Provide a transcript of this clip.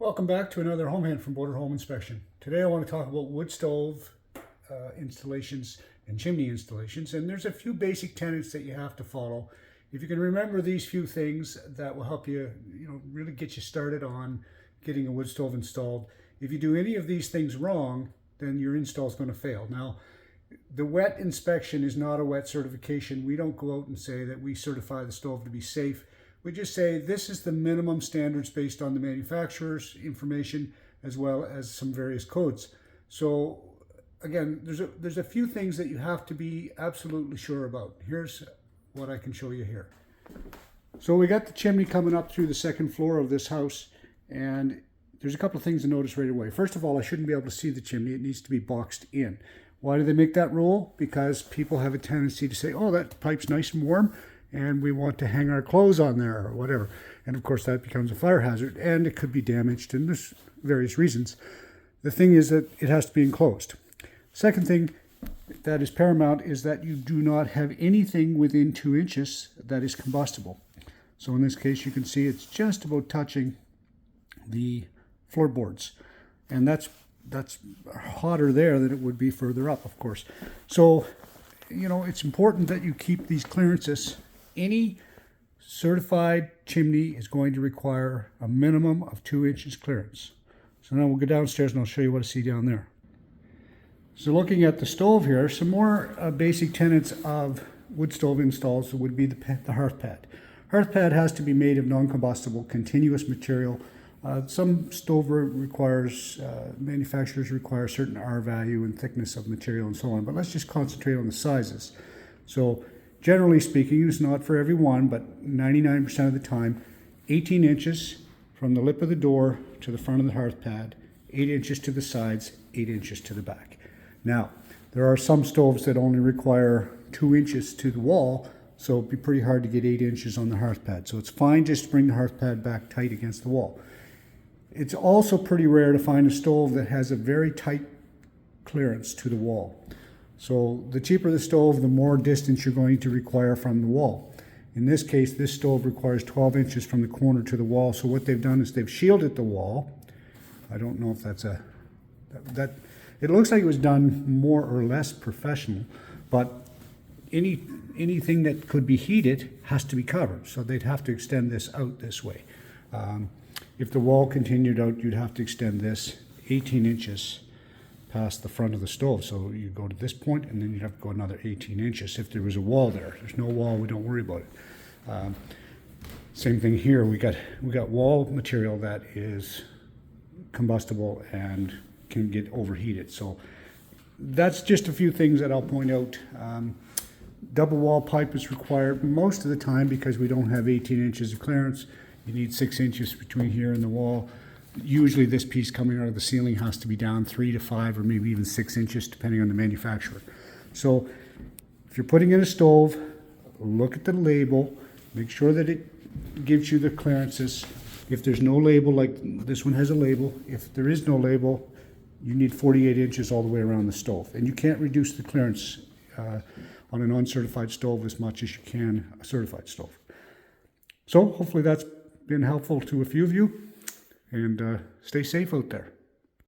Welcome back to another Home Hint from Border Home Inspection. Today I want to talk about wood stove installations and chimney installations, and there's a few basic tenets that you have to follow. If you can remember these few things, that will help you, really get you started on getting a wood stove installed. If you do any of these things wrong, then your install is going to fail. Now, the wet inspection is not a wet certification. We don't go out and say that we certify the stove to be safe. We just say this is the minimum standards based on the manufacturer's information as well as some various codes. So again, there's a few things that you have to be absolutely sure about. Here's what I can show you here. So we got the chimney coming up through the second floor of this house, and there's a couple of things to notice right away. First of all, I shouldn't be able to see the chimney. It needs to be boxed in. Why do they make that rule? Because people have a tendency to say, oh, that pipe's nice and warm, and we want to hang our clothes on there or whatever. And of course that becomes a fire hazard, and it could be damaged, and there's various reasons. The thing is that it has to be enclosed. Second thing that is paramount is that you do not have anything within 2 inches that is combustible. So in this case you can see it's just about touching the floorboards, and that's hotter there than it would be further up, of course. So it's important that you keep these clearances. Any certified chimney is going to require a minimum of 2 inches clearance. So now we'll go downstairs and I'll show you what I see down there. So looking at the stove here, some more basic tenets of wood stove installs would be the hearth pad. Hearth pad has to be made of non-combustible, continuous material. Some stove manufacturers require a certain R value and thickness of material and so on, but let's just concentrate on the sizes. So generally speaking, it's not for everyone, but 99% of the time, 18 inches from the lip of the door to the front of the hearth pad, 8 inches to the sides, 8 inches to the back. Now, there are some stoves that only require 2 inches to the wall, so it'd be pretty hard to get 8 inches on the hearth pad. So it's fine just to bring the hearth pad back tight against the wall. It's also pretty rare to find a stove that has a very tight clearance to the wall. So the cheaper the stove, the more distance you're going to require from the wall. In this case, this stove requires 12 inches from the corner to the wall. So what they've done is they've shielded the wall. I don't know if that's it looks like it was done more or less professional, but anything that could be heated has to be covered. So they'd have to extend this out this way. If the wall continued out, you'd have to extend this 18 inches past the front of the stove. So you go to this point, and then you'd have to go another 18 inches if there was a wall there. There's no wall, we don't worry about it. Same thing here. We got wall material that is combustible and can get overheated. So that's just a few things that I'll point out. Double wall pipe is required most of the time because we don't have 18 inches of clearance. You need 6 inches between here and the wall. Usually this piece coming out of the ceiling has to be down 3 to 5 or maybe even 6 inches depending on the manufacturer. So if you're putting in a stove, look at the label, make sure that it gives you the clearances. If there's no label, like this one has a label, if there is no label, you need 48 inches all the way around the stove. And you can't reduce the clearance on an uncertified stove as much as you can a certified stove. So hopefully that's been helpful to a few of you, and stay safe out there.